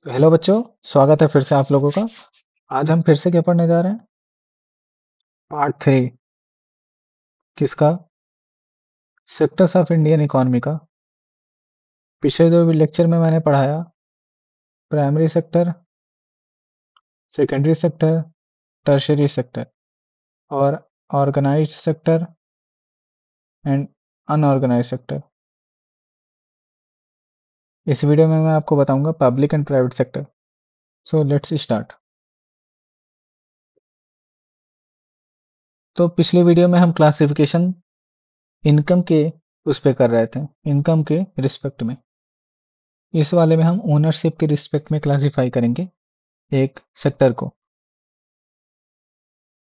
तो हेलो बच्चों, स्वागत है फिर से आप लोगों का। आज हम फिर से क्या पढ़ने जा रहे हैं? पार्ट 3। किसका? सेक्टर्स ऑफ इंडियन इकोनॉमी का। पिछले दो लेक्चर में मैंने पढ़ाया primary sector, secondary sector, tertiary sector और organised sector and unorganised sector. इस वीडियो में मैं आपको बताऊंगा public and private sector. So let's start. तो पिछले वीडियो में हम क्लासिफिकेशन इनकम के उस पे कर रहे थे, इनकम के रिस्पेक्ट में। इस वाले में हम ओनरशिप के रिस्पेक्ट में क्लासिफाई करेंगे एक सेक्टर को।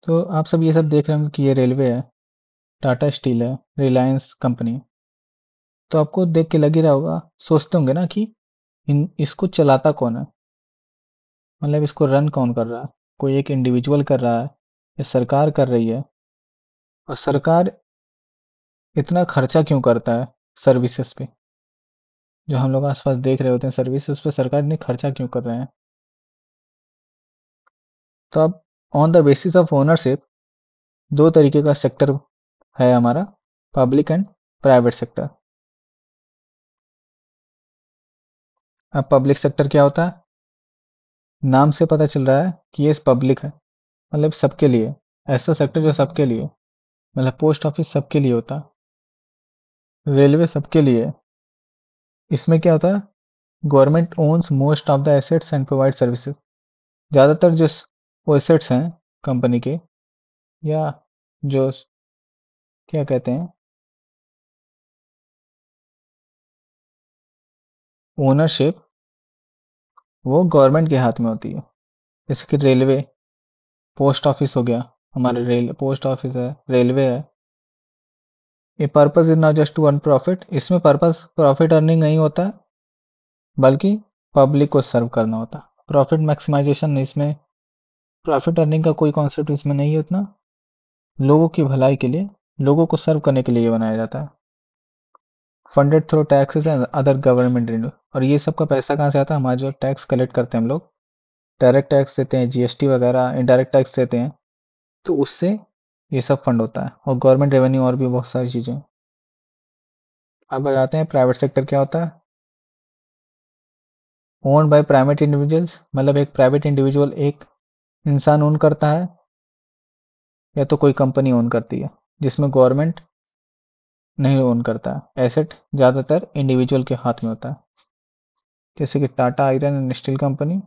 तो आप सब ये सब देख रहे होंगे कि ये रेलवे है, टाटा स्टील है, रिलायंस कंपनी है। तो आपको देख के लग ही रहा होगा, सोचते होंगे ना कि इसको चलाता कौन है, मतलब इसको रन कौन कर रहा है। कोई एक इंडिविजुअल कर रहा है या सरकार कर रही है? और सरकार इतना खर्चा क्यों करता है सर्विसेज पे? जो हम लोग आसपास देख रहे होते हैं सर्विसेज पे सरकार इतनी खर्चा क्यों कर रहे हैं? तो अब on the basis of ownership दो तरीके का सेक्टर है हमारा, पब्लिक एंड प्राइवेट सेक्टर। अब पब्लिक सेक्टर क्या होता है? नाम से पता चल रहा है कि ये पब्लिक है, मतलब सबके लिए। ऐसा सेक्टर जो सबके लिए, मतलब पोस्ट ऑफिस सबके लिए होता है, रेलवे सबके लिए है। इसमें क्या होता है? Government owns most of the assets and provide services. ज़्यादातर जो वो एसेट्स हैं कंपनी के, या जो क्या कहते हैं, ओनरशिप, वो गवर्नमेंट के हाथ में होती है। जैसे कि रेलवे, पोस्ट ऑफिस हो गया, हमारे रेल पोस्ट ऑफिस है, रेलवे है। ये purpose is not just to earn profit, इसमें पर्पस प्रॉफिट अर्निंग नहीं होता है, बल्कि पब्लिक को सर्व करना होता है। प्रॉफिट मैक्सिमाइजेशन इसमें, प्रॉफिट अर्निंग का कोई कॉन्सेप्ट इसमें नहीं है उतना। लोगों की भलाई के लिए, लोगों को सर्व करने के लिए ये बनाया जाता है। Funded through taxes and other government revenue. और ये सब का पैसा कहाँ से आता है? हमारा जो टैक्स कलेक्ट करते हैं हम लोग, डायरेक्ट टैक्स देते हैं, जीएसटी वगैरह, इनडायरेक्ट टैक्स देते हैं, तो उससे ये सब फंड होता है। और गवर्नमेंट रेवेन्यू और भी बहुत सारी चीज़ें। अब आ जाते हैं प्राइवेट सेक्टर क्या होता है। ओन्ड बाय प्राइवेट इंडिविजुअल्स, मतलब एक प्राइवेट इंडिविजुअल, एक इंसान ओन करता है, या तो कोई कंपनी ओन करती है, जिसमें गवर्नमेंट नहीं ओन करता है। एसेट ज़्यादातर इंडिविजुअल के हाथ में होता है, जैसे कि Tata iron and steel company,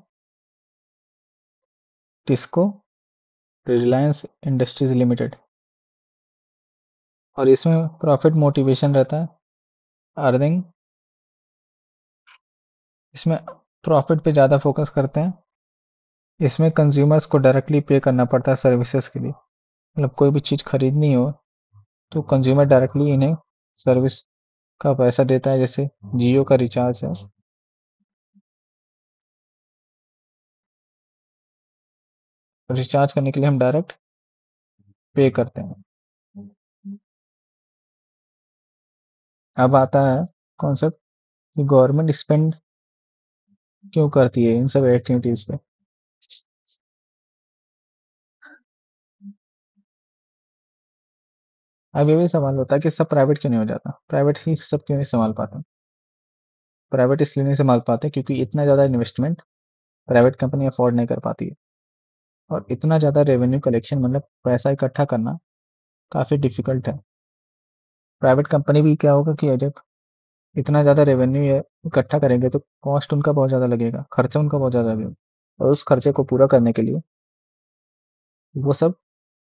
TISCO, Reliance industries limited. और इसमें प्रॉफिट मोटिवेशन रहता है, अर्निंग। इसमें प्रॉफिट पे ज़्यादा फोकस करते हैं। इसमें कंज्यूमर्स को डायरेक्टली पे करना पड़ता है सर्विसेज के लिए, मतलब कोई भी चीज़ खरीदनी हो तो कंज्यूमर डायरेक्टली इन्हें सर्विस का पैसा देता है। जैसे जियो का रिचार्ज है, रिचार्ज करने के लिए हम डायरेक्ट पे करते हैं। अब आता है कॉन्सेप्ट कि गवर्नमेंट स्पेंड क्यों करती है इन सब एक्टिविटीज़ पे। अब ये भी सवाल होता है कि सब प्राइवेट क्यों नहीं हो जाता, प्राइवेट ही सब क्यों नहीं संभाल पाते? प्राइवेट इसलिए नहीं संभाल पाते क्योंकि इतना ज़्यादा इन्वेस्टमेंट प्राइवेट कंपनी अफोर्ड नहीं कर पाती है। और इतना ज़्यादा रेवेन्यू कलेक्शन, मतलब पैसा इकट्ठा करना, काफ़ी डिफिकल्ट है। प्राइवेट कंपनी भी क्या होगा कि जब इतना ज़्यादा रेवेन्यू इकट्ठा करेंगे तो कॉस्ट उनका बहुत ज़्यादा लगेगा, खर्चा उनका बहुत ज़्यादा लगेगा। और उस खर्चे को पूरा करने के लिए वो सब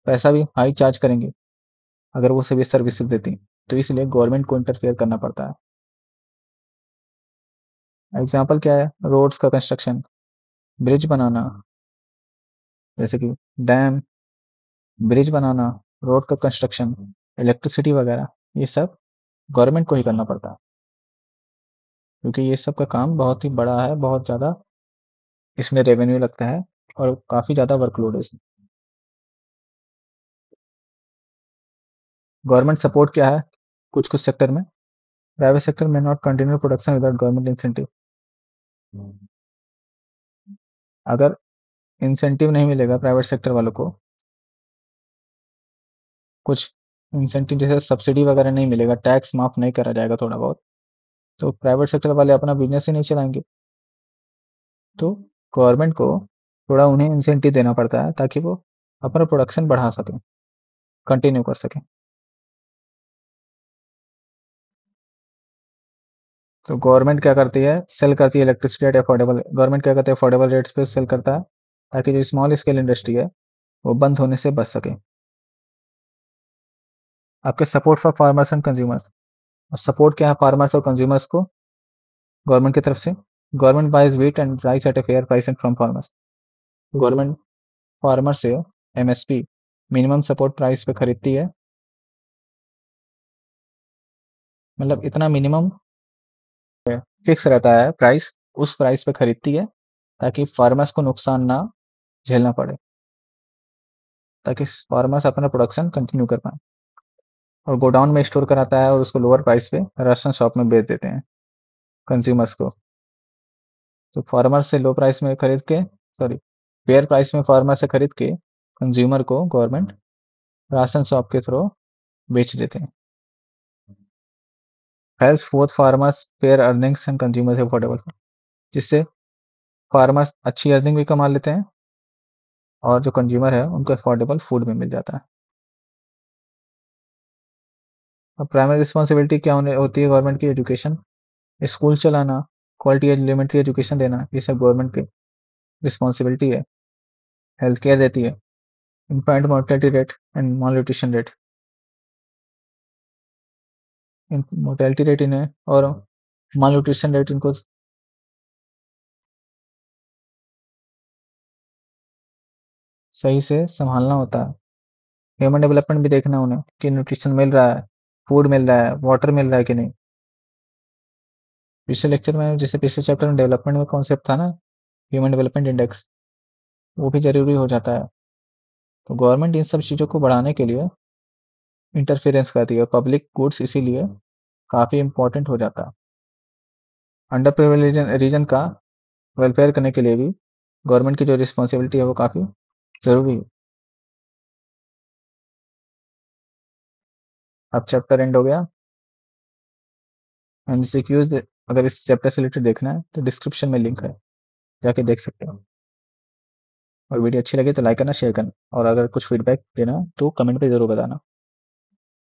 पैसा भी हाई चार्ज करेंगे, अगर वो सभी सर्विसेज देती हैं। तो इसलिए गवर्नमेंट को इंटरफेयर करना पड़ता है। एग्जाम्पल क्या है? रोड्स का कंस्ट्रक्शन, ब्रिज बनाना, जैसे कि डैम, ब्रिज बनाना, रोड का कंस्ट्रक्शन, इलेक्ट्रिसिटी वगैरह, ये सब गवर्नमेंट को ही करना पड़ता है, क्योंकि ये सब का काम बहुत ही बड़ा है, बहुत ज़्यादा इसमें रेवेन्यू लगता है और काफ़ी ज़्यादा वर्कलोड है इसमें। गवर्नमेंट सपोर्ट क्या है कुछ कुछ सेक्टर में? प्राइवेट सेक्टर में not continue production without government incentive. अगर इंसेंटिव नहीं मिलेगा प्राइवेट सेक्टर वालों को, कुछ इंसेंटिव जैसे सब्सिडी वगैरह नहीं मिलेगा, टैक्स माफ नहीं करा जाएगा थोड़ा बहुत, तो प्राइवेट सेक्टर वाले अपना बिजनेस ही नहीं चलाएंगे। तो गवर्नमेंट को थोड़ा उन्हें इंसेंटिव देना पड़ता है ताकि वो अपना प्रोडक्शन बढ़ा सकें, कंटिन्यू कर सकें। तो गवर्नमेंट क्या करती है, सेल करती है इलेक्ट्रिसिटी एट अफोर्डेबल, गवर्नमेंट क्या करती है, अफोर्डेबल रेट्स पे सेल करता है ताकि जो स्मॉल स्केल इंडस्ट्री है वो बंद होने से बच सके। आपके support for farmers and consumers, और सपोर्ट क्या है फार्मर्स और कंज्यूमर्स को गवर्नमेंट की तरफ से? Government buys wheat and rice at a fair price and from farmers. Government farmer से एमएसपी, मिनिमम सपोर्ट प्राइस पे खरीदती है, मतलब इतना मिनिमम फिक्स रहता है प्राइस, उस प्राइस पे खरीदती है ताकि फार्मर्स को नुकसान ना झेलना पड़े, ताकि फार्मर्स अपना प्रोडक्शन कंटिन्यू कर पाए। और गोडाउन में स्टोर कराता है और उसको लोअर प्राइस पे राशन शॉप में बेच देते हैं कंज्यूमर्स को। तो फार्मर से लो प्राइस में खरीद के, सॉरी, फेयर प्राइस में फार्मर से खरीद के कंज्यूमर को गवर्नमेंट राशन शॉप के थ्रू बेच देते हैं। Help both farmers fair earnings and consumers affordable, जिससे फार्मर्स अच्छी अर्निंग भी कमा लेते हैं और जो कंज्यूमर है उनको अफोर्डेबल फूड भी मिल जाता है। अब प्राइमरी रिस्पॉन्सिबिलिटी क्या होती है गवर्नमेंट की? एजुकेशन, स्कूल चलाना, क्वालिटी एलिमेंट्री एजुकेशन देना, ये सब गवर्नमेंट की रिस्पॉन्सिबिलिटी है। हेल्थ केयर देती है, infant mortality rate and mall nutrition rate, mortality rate इन्हें और मॉल न्यूट्रिशन रेट इनको सही से संभालना होता है। ह्यूमन डेवलपमेंट भी देखना उन्हें कि न्यूट्रिशन मिल रहा है, फूड मिल रहा है, वाटर मिल रहा है कि नहीं। पिछले लेक्चर में, जैसे पिछले चैप्टर में डेवलपमेंट में कॉन्सेप्ट था ना, ह्यूमन डेवलपमेंट इंडेक्स, वो भी जरूरी हो जाता है। तो गवर्नमेंट इन सब चीज़ों को बढ़ाने के लिए इंटरफेरेंस करती है, पब्लिक गुड्स इसीलिए काफ़ी इंपॉर्टेंट हो जाता है। अंडर प्रिविलेज रीजन का वेलफेयर करने के लिए भी गवर्नमेंट की जो रिस्पॉन्सिबिलिटी है वो काफ़ी ज़रूरी है। अब चैप्टर एंड हो गया। एमसीक्यूज, अगर इस चैप्टर से रिलेटेड देखना है तो डिस्क्रिप्शन में लिंक है, जाके देख सकते हो। और वीडियो अच्छी लगे तो लाइक करना, शेयर करना, और अगर कुछ फीडबैक देना तो कमेंट पे ज़रूर बताना।